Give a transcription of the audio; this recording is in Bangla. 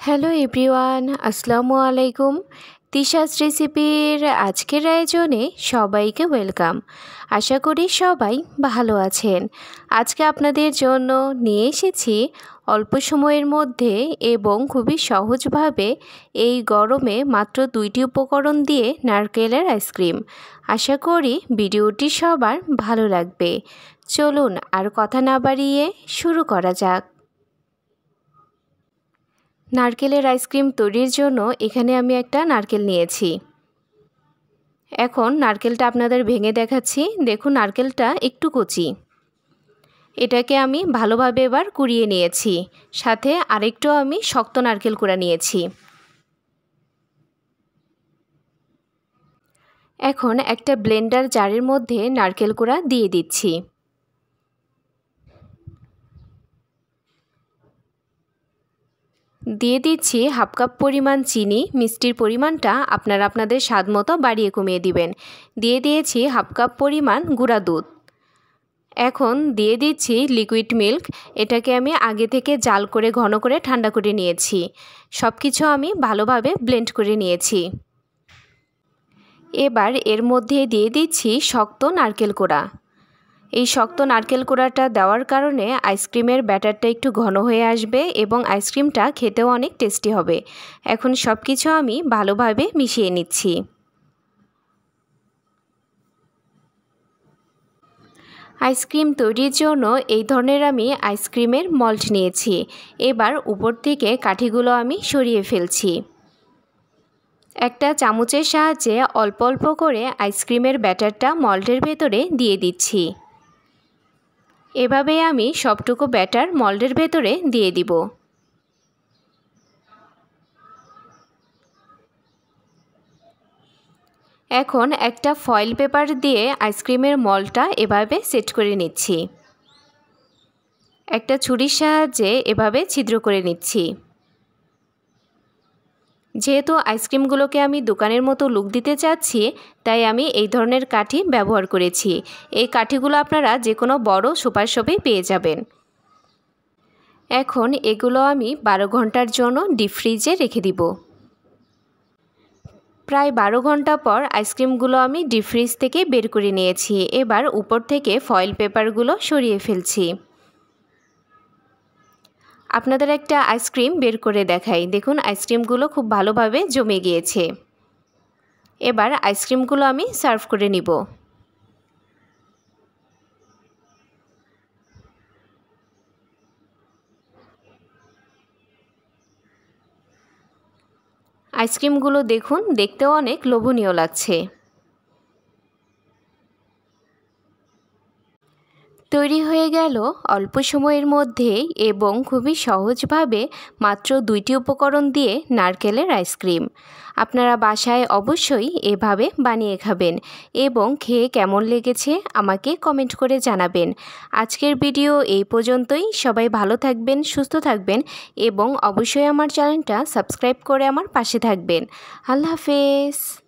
হ্যালো এভরিওয়ান, আসসালামু আলাইকুম। তিশাস রেসিপির আজকের আয়োজনে সবাইকে ওয়েলকাম। আশা করি সবাই ভালো আছেন। আজকে আপনাদের জন্য নিয়ে এসেছি অল্প সময়ের মধ্যে এবং খুবই সহজভাবে এই গরমে মাত্র 2টি উপকরণ দিয়ে নারকেলের আইসক্রিম। আশা করি ভিডিওটি সবার ভালো লাগবে। চলুন আর কথা না বাড়িয়ে শুরু করা যাক। নারকেলের আইসক্রিম তৈরির জন্য এখানে আমি একটা নারকেল নিয়েছি। এখন নারকেলটা আপনাদের ভেঙে দেখাচ্ছি। দেখুন নারকেলটা একটু কচি। এটাকে আমি ভালোভাবে এবার কুড়িয়ে নিয়েছি। সাথে আরেকটু আমি শক্ত নারকেল কুড়া নিয়েছি। এখন একটা ব্লেন্ডার জারের মধ্যে নারকেল কুড়া দিয়ে দিচ্ছি। দিয়ে দিচ্ছি হাফ কাপ পরিমাণ চিনি। মিষ্টির পরিমাণটা আপনারা আপনাদের স্বাদ মতো বাড়িয়ে কমিয়ে দিবেন। দিয়ে দিয়েছি হাফ কাপ পরিমাণ গুঁড়া দুধ। এখন দিয়ে দিচ্ছি লিকুইড মিল্ক। এটাকে আমি আগে থেকে জাল করে ঘন করে ঠান্ডা করে নিয়েছি। সব কিছু আমি ভালোভাবে ব্লেন্ড করে নিয়েছি। এবার এর মধ্যে দিয়ে দিচ্ছি শক্ত নারকেল কোড়া। এই শক্ত নারকেল কোড়াটা দেওয়ার কারণে আইসক্রিমের ব্যাটারটা একটু ঘন হয়ে আসবে এবং আইসক্রিমটা খেতেও অনেক টেস্টি হবে। এখন সব কিছু আমি ভালোভাবে মিশিয়ে নিচ্ছি। আইসক্রিম তৈরির জন্য এই ধরনের আমি আইসক্রিমের মল্ট নিয়েছি। এবার উপর থেকে কাঠিগুলো আমি সরিয়ে ফেলছি। একটা চামচের সাহায্যে অল্প অল্প করে আইসক্রিমের ব্যাটারটা মল্টের ভেতরে দিয়ে দিচ্ছি। এভাবে আমি সবটুকু ব্যাটার মল্টের ভেতরে দিয়ে দিব। এখন একটা ফয়েল পেপার দিয়ে আইসক্রিমের মল্টটা এভাবে সেট করে নিচ্ছি। একটা ছুরির সাহায্যে এভাবে ছিদ্র করে নিচ্ছি। যেহেতু আইসক্রিমগুলোকে আমি দোকানের মতো লুক দিতে চাচ্ছি, তাই আমি এই ধরনের কাঠি ব্যবহার করেছি। এই কাঠিগুলো আপনারা যে কোনো বড় সুপার শপে পেয়ে যাবেন। এখন এগুলো আমি 12 ঘন্টার জন্য ডিপ ফ্রিজে রেখে দিব। প্রায় 12 ঘন্টা পর আইসক্রিমগুলো আমি ডিপ ফ্রিজ থেকে বের করে নিয়েছি। এবার উপর থেকে ফয়েল পেপারগুলো সরিয়ে ফেলছি। আপনাদের একটা আইসক্রিম বের করে দেখাই। দেখুন আইসক্রিমগুলো খুব ভালোভাবে জমে গিয়েছে। এবার আইসক্রিমগুলো আমি সার্ভ করে নিব। আইসক্রিমগুলো দেখুন, দেখতেও অনেক লোভনীয় লাগছে। তৈরি হয়ে গেল অল্প সময়ের মধ্যেই এবং খুবই সহজভাবে মাত্র 2টি উপকরণ দিয়ে নারকেলের আইসক্রিম। আপনারা বাসায় অবশ্যই এভাবে বানিয়ে খাবেন এবং খেয়ে কেমন লেগেছে আমাকে কমেন্ট করে জানাবেন। আজকের ভিডিও এই পর্যন্তই। সবাই ভালো থাকবেন, সুস্থ থাকবেন এবং অবশ্যই আমার চ্যানেলটা সাবস্ক্রাইব করে আমার পাশে থাকবেন। আল্লাহ হাফেজ।